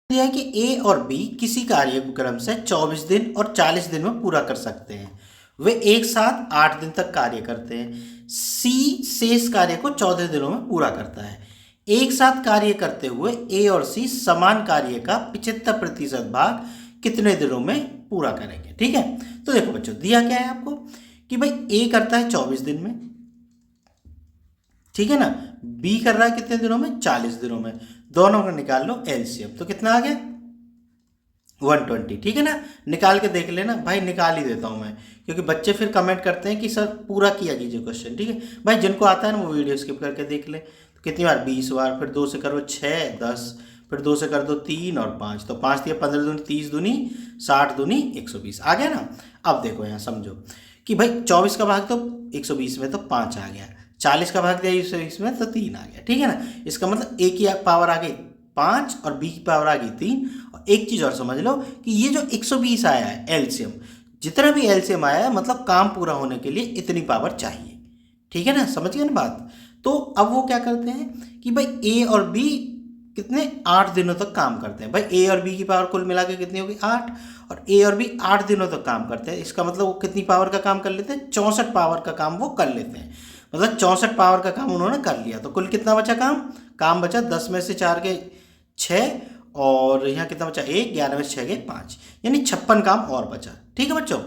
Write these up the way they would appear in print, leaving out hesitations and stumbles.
दिया है कि ए और बी किसी कार्य को क्रम से 24 दिन और 40 दिन में पूरा कर सकते हैं। वे एक साथ 8 दिन तक कार्य करते हैं। सी शेष कार्य को 14 दिनों में पूरा करता है। एक साथ कार्य करते हुए ए और सी समान कार्य का 75% भाग कितने दिनों में पूरा करेंगे। ठीक है, तो देखो बच्चों, दिया क्या है आपको कि भाई ए करता है 24 दिन में, ठीक है ना, बी कर रहा है कितने दिनों में, 40 दिनों में। दोनों का निकाल लो एलसीएम, तो कितना आ गया 120। ठीक है ना, निकाल के देख लेना भाई, निकाल ही देता हूं मैं, क्योंकि बच्चे फिर कमेंट करते हैं कि सर पूरा किया कीजिए क्वेश्चन। ठीक है भाई, जिनको आता है ना वो वीडियो स्किप करके देख ले। तो कितनी बार, 20 बार, फिर 2 से करो 6, 10, फिर 2 से कर दो 3 और 5, तो 5 दिया 15 दूनी 30 दूनी 60 दूनी 120 आ गया ना। अब देखो यहाँ समझो कि भाई 24 का भाग तो 120 में तो 5 आ गया, 40 का भाग दिया 120 में तो 3 आ गया। ठीक है ना, इसका मतलब ए की पावर आ गई 5 और बी की पावर आ गई 3। और एक चीज और समझ लो कि ये जो 120 आया है एलसीएम, जितना भी एलसीएम आया है मतलब काम पूरा होने के लिए इतनी पावर चाहिए। ठीक है ना, समझ गए ना बात। तो अब वो क्या करते हैं कि भाई ए और बी कितने 8 दिनों तक काम करते हैं। भाई ए और बी की पावर कुल मिला के कितनी होगी 8, और ए और बी 8 दिनों तक काम करते हैं। इसका मतलब वो कितनी पावर का काम कर लेते हैं, 64 पावर का काम वो कर लेते हैं। मतलब 64 पावर का काम उन्होंने कर लिया। तो कुल कितना बचा काम बचा 10 में से 4 के 6, और यहाँ कितना बचा 1, 11 में से 6 के 5, यानी 56 काम और बचा। ठीक है बच्चों,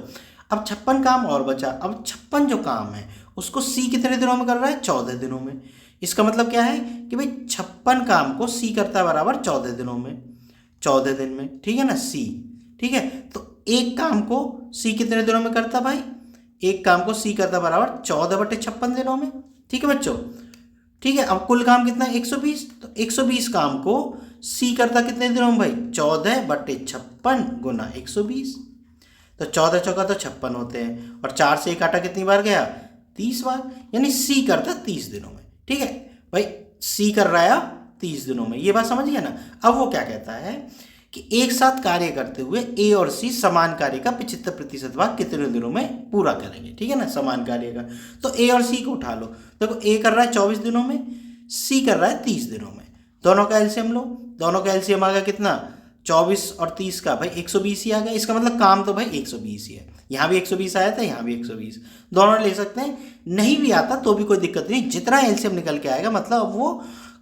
अब 56 काम और बचा। अब 56 जो काम है उसको सी कितने दिनों में कर रहा है, 14 दिनों में। इसका मतलब क्या है कि भाई 56 काम को सी करता है बराबर 14 दिनों में, 14 दिन में। ठीक है ना सी। ठीक है, तो एक काम को सी कितने दिनों में करता भाई, एक काम को सी करता बराबर 14/56 दिनों में। ठीक है बच्चों, ठीक है। अब कुल काम कितना है 120, तो 120 काम को सी करता कितने दिनों में भाई, 14/56 गुना 120। तो 14 चौका तो 56 होते हैं, और 4 से 1 काटा कितनी बार गया 30 बार, यानी सी करता 30 दिनों में। ठीक है भाई, सी कर रहा है 30 दिनों में, ये बात समझ गया ना। अब वो क्या कहता है कि एक साथ कार्य करते हुए ए और सी समान कार्य का 75% भाग कितने दिनों में पूरा करेंगे। ठीक है ना, समान कार्य का। तो ए और सी को उठा लो, देखो ए कर रहा है 24 दिनों में, सी कर रहा है 30 दिनों में। दोनों का एलसीएम लो, दोनों का एलसीएम आ गया कितना 24 और 30 का भाई 120 ही आ गया। इसका मतलब काम तो भाई 120 ही है, यहाँ भी 120 आया था, यहाँ भी 120, दोनों ले सकते हैं। नहीं भी आता तो भी कोई दिक्कत नहीं, जितना एलसीएम निकल के आएगा मतलब वो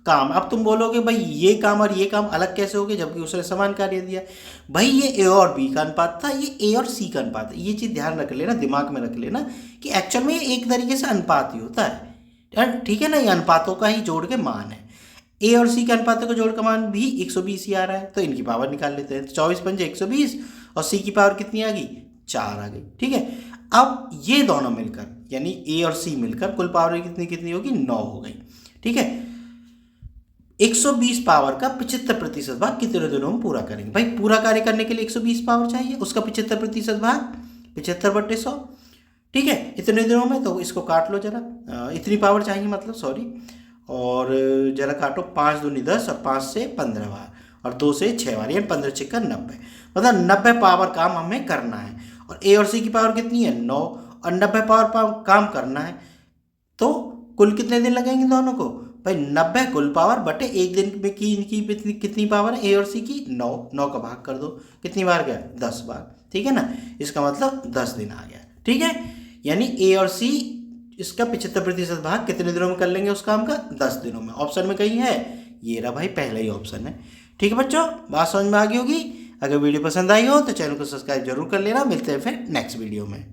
काम। अब तुम बोलोगे भाई ये काम और ये काम अलग कैसे हो गए जबकि उसने समान कार्य दिया। भाई ये ए और बी का अनुपात था, ये ए और सी का अनुपात है। ये चीज़ ध्यान रख लेना, दिमाग में रख लेना कि एक्चुअल में ये एक तरीके से अनुपात ही होता है। ठीक है ना, ये अनुपातों का ही जोड़ के मान है। ए और सी के अनुपातों का जोड़ का मान भी 120 ही आ रहा है, तो इनकी पावर निकाल लेते हैं। तो 24 पंजे 120, और सी की पावर कितनी आ गई 4 आ गई। ठीक है, अब ये दोनों मिलकर यानी ए और सी मिलकर कुल पावर कितनी कितनी होगी 9 हो गई। ठीक है, 120 पावर का 75% भाग कितने दिनों में पूरा करेंगे। भाई पूरा कार्य करने के लिए 120 पावर चाहिए, उसका 75% भाग 75/100। ठीक है, इतने दिनों में, तो इसको काट लो जरा, इतनी पावर चाहिए मतलब, सॉरी, और जरा काटो, 5 दूनी 10 और 5 से 15 बार और 2 से 6 बार, यानी 15 6 90, मतलब 90 पावर काम हमें करना है। और ए और सी की पावर कितनी है 9, और 90 पावर काम करना है, तो कुल कितने दिन लगेंगे दोनों को भाई 90 कुल पावर बटे एक दिन में की इनकी कितनी पावर है ए और सी की 9, 9 का भाग कर दो, कितनी बार गया 10 बार। ठीक है ना, इसका मतलब 10 दिन आ गया। ठीक है, यानी ए और सी इसका 75% भाग कितने दिनों में कर लेंगे उस काम का 10 दिनों में। ऑप्शन में कहीं है, ये रहा भाई पहला ही ऑप्शन है। ठीक है बच्चों, बात समझ में आ गई होगी। अगर वीडियो पसंद आई हो तो चैनल को सब्सक्राइब जरूर कर लेना। मिलते हैं फिर नेक्स्ट वीडियो में।